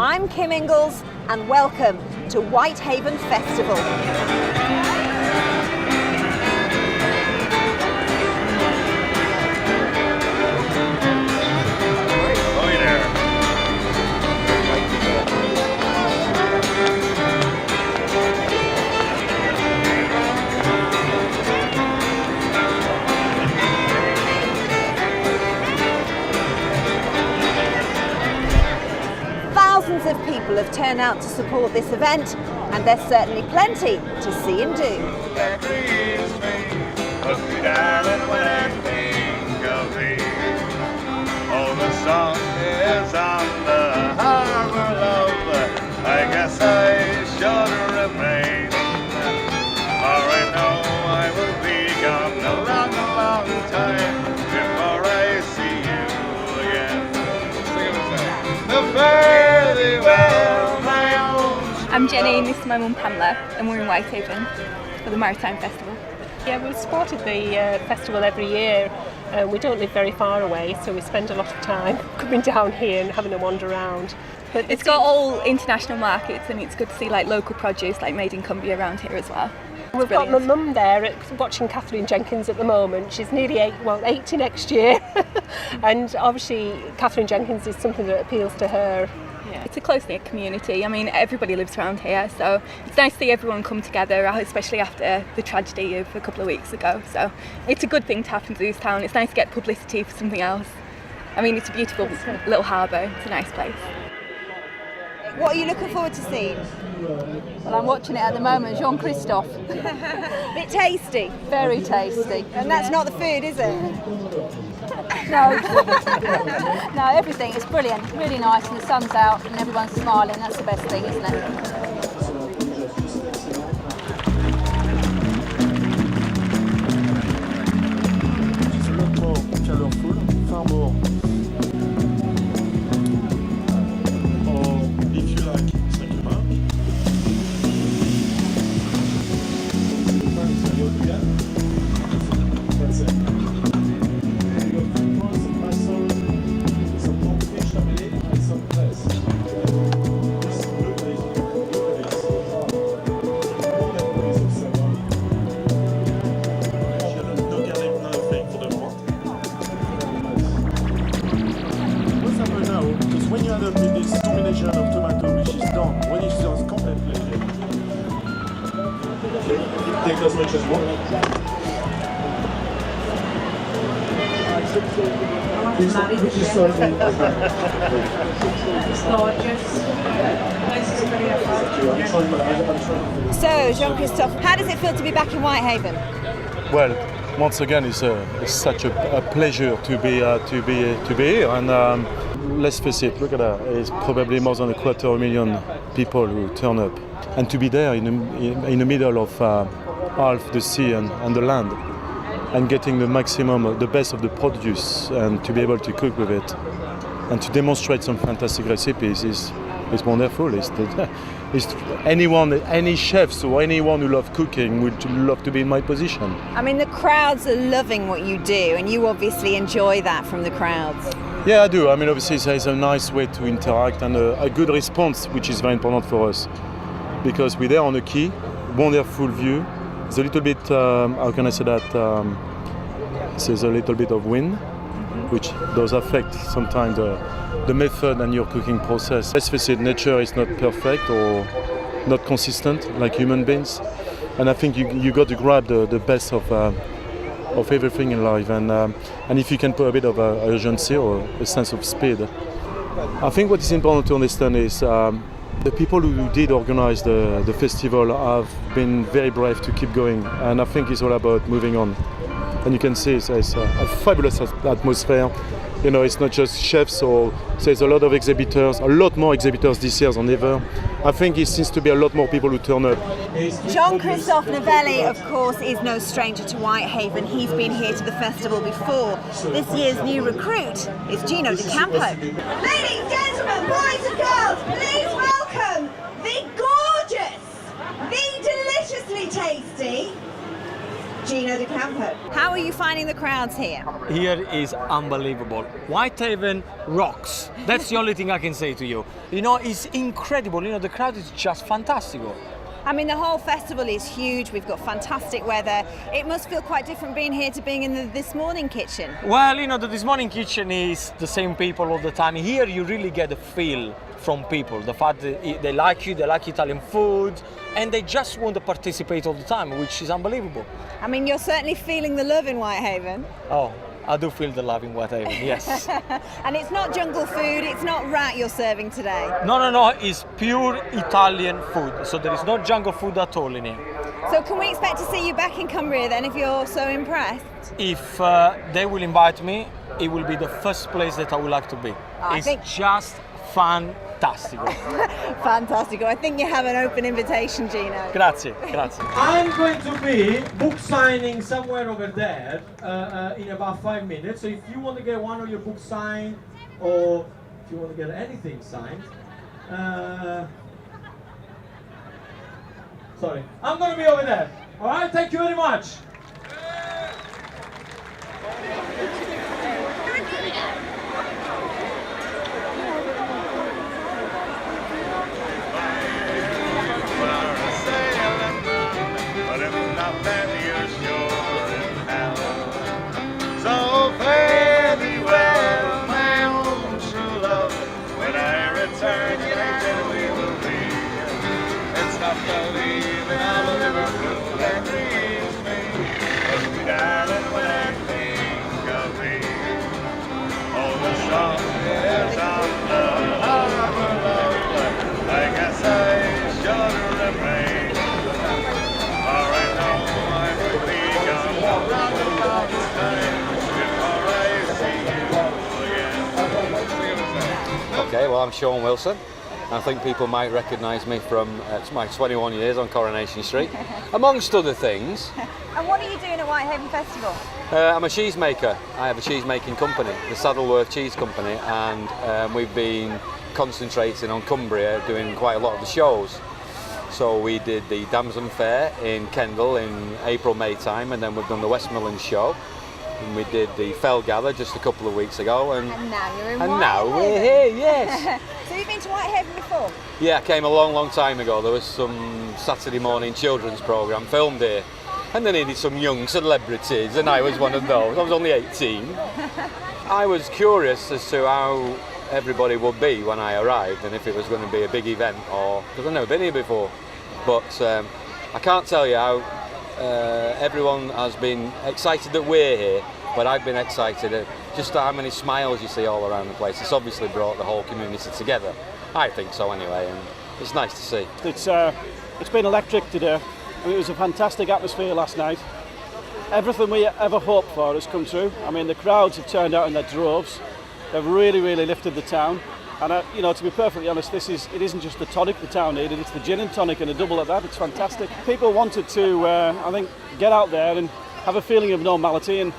I'm Kim Ingalls and welcome to Whitehaven Festival. Thousands of people have turned out to support this event, and there's certainly plenty to see and do. The sun is on the harbor love. I guess I should remain. For I know I will be gone a long, long time before I see you again. The fare thee well, my own. I'm Jenny and this is my mum Pamela, and we're in Whitehaven for the Maritime Festival. Yeah, we've supported the festival every year. We don't live very far away, so we spend a lot of time coming down here and having a wander around. But It's got all international markets, and it's good to see like local produce like made in Cumbria around here as well. We've got my mum there watching Catherine Jenkins at the moment. She's nearly 80 next year. And obviously Catherine Jenkins is something that appeals to her. Yeah. It's a close-knit community. I mean, everybody lives around here, so it's nice to see everyone come together, especially after the tragedy of a couple of weeks ago. So it's a good thing to happen to this town. It's nice to get publicity for something else. I mean, it's a beautiful little harbour. It's a nice place. What are you looking forward to seeing? Well, I'm watching it at the moment, Jean-Christophe. Bit tasty. Very tasty. And that's not the food, is it? No, no, everything is brilliant, really nice, and the sun's out and everyone's smiling. That's the best thing, isn't it? C'est un lot more colorful, far more. Or if you like, Saint-Curin. That's it. When you end up with this combination of tomato which is done, when it's just completely take as much as you want. So, Jean-Christophe, how does it feel to be back in Whitehaven? Well, once again, it's such a pleasure to be here, and let's face it, look at that. It's probably more than 250,000 people who turn up, and to be there in the middle of half the sea and the land, and getting the maximum, the best of the produce, and to be able to cook with it, and to demonstrate some fantastic recipes is wonderful. Any chefs or anyone who loves cooking would love to be in my position. I mean, the crowds are loving what you do, and you obviously enjoy that from the crowds. Yeah, I do. I mean, obviously, there's a nice way to interact and a good response, which is very important for us, because we're there on the quay, wonderful view. There's a little bit, how can I say that? There's a little bit of wind, which does affect sometimes the method and your cooking process. Let's face it, nature is not perfect or not consistent like human beings, and I think you got to grab the best of everything in life, and if you can put a bit of urgency or a sense of speed. I think what is important to understand is the people who did organize the festival have been very brave to keep going, and I think it's all about moving on. And you can see it's a fabulous atmosphere. You know, it's not just chefs, or there's a lot of exhibitors, a lot more exhibitors this year than ever. I think it seems to be a lot more people who turn up. Jean-Christophe Novelli, of course, is no stranger to Whitehaven. He's been here to the festival before. This year's new recruit is Gino Di Campo. Ladies, gentlemen, boys and girls, please welcome the gorgeous, the deliciously tasty Gino Di Campo. How are you finding the crowds here? Here is unbelievable. Whitehaven rocks. That's the only thing I can say to you. You know, it's incredible. You know, the crowd is just fantastic. I mean, the whole festival is huge. We've got fantastic weather. It must feel quite different being here to being in the This Morning kitchen. Well, you know, the This Morning kitchen is the same people all the time. Here you really get a feel from people. The fact that they like you, they like Italian food, and they just want to participate all the time, which is unbelievable. I mean, you're certainly feeling the love in Whitehaven. Oh, I do feel the love in Whitehaven, yes. And it's not jungle food, it's not rat you're serving today. No, it's pure Italian food. So there is no jungle food at all in here. So can we expect to see you back in Cumbria then if you're so impressed? If they will invite me, it will be the first place that I would like to be. It's just fantastic. Fantastic. I think you have an open invitation, Gino. Grazie. I'm going to be book signing somewhere over there in about 5 minutes. So if you want to get one of your books signed, or if you want to get anything signed, sorry, I'm going to be over there. All right, thank you very much. So fare thee well, my own true love. When I return, then we will be. It's not the leaving of Liverpool that grieves me, but darling, when I think of thee. Oh, the song is on the harbor, love. I guess I should remain. For I know I will be gone round about this time. Okay, well, I'm Sean Wilson. I think people might recognise me from my 21 years on Coronation Street, amongst other things. And what are you doing at Whitehaven Festival? I'm a cheesemaker. I have a cheese-making company, the Saddleworth Cheese Company, and we've been concentrating on Cumbria, doing quite a lot of the shows. So we did the Damson Fair in Kendal in April, May time, and then we've done the West Midlands show. And we did the Fell Gather just a couple of weeks ago, and now you're in and Whitehaven. now we're here. Yes. So you've been to Whitehaven before? Yeah, I came a long time ago. There was some Saturday morning children's programme filmed here, and they needed some young celebrities, and I was one of those. I was only 18. I was curious as to how everybody would be when I arrived, and if it was going to be a big event, or because I've never been here before. But I can't tell you how. Everyone has been excited that we're here, but I've been excited at just how many smiles you see all around the place. It's obviously brought the whole community together. I think so anyway, and it's nice to see. It's been electric today. I mean, it was a fantastic atmosphere last night. Everything we ever hoped for has come true. I mean, the crowds have turned out in their droves. They've really lifted the town. And you know, to be perfectly honest, it isn't just the tonic the town needed, it's the gin and tonic and a double at that. It's fantastic. People wanted to, I think, get out there and have a feeling of normality and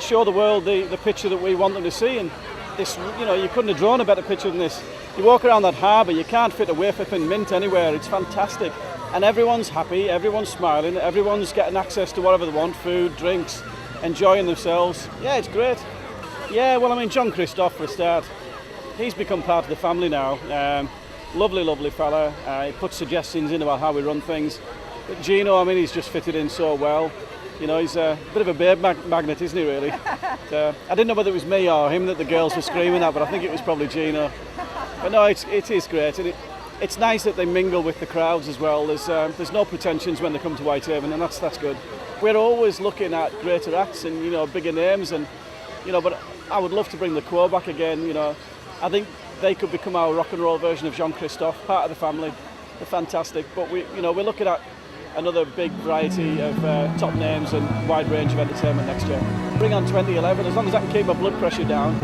show the world the picture that we want them to see. And this, you know, you couldn't have drawn a better picture than this. You walk around that harbour, you can't fit a wafer thin mint anywhere. It's fantastic. And everyone's happy, everyone's smiling, everyone's getting access to whatever they want, food, drinks, enjoying themselves. Yeah, it's great. Yeah, well, I mean, John Christoph for a start. He's become part of the family now. Lovely fella. He puts suggestions in about how we run things. But Gino, I mean, he's just fitted in so well. You know, he's a bit of a babe magnet, isn't he, really? I didn't know whether it was me or him that the girls were screaming at, but I think it was probably Gino. But no, it is great. And it's nice that they mingle with the crowds as well. There's no pretensions when they come to Whitehaven, and that's good. We're always looking at greater acts and, you know, bigger names, and, you know, but I would love to bring the Quo back again, you know. I think they could become our rock and roll version of Jean Christophe, part of the family. They're fantastic, but we're looking at another big variety of top names and wide range of entertainment next year. Bring on 2011, as long as I can keep my blood pressure down.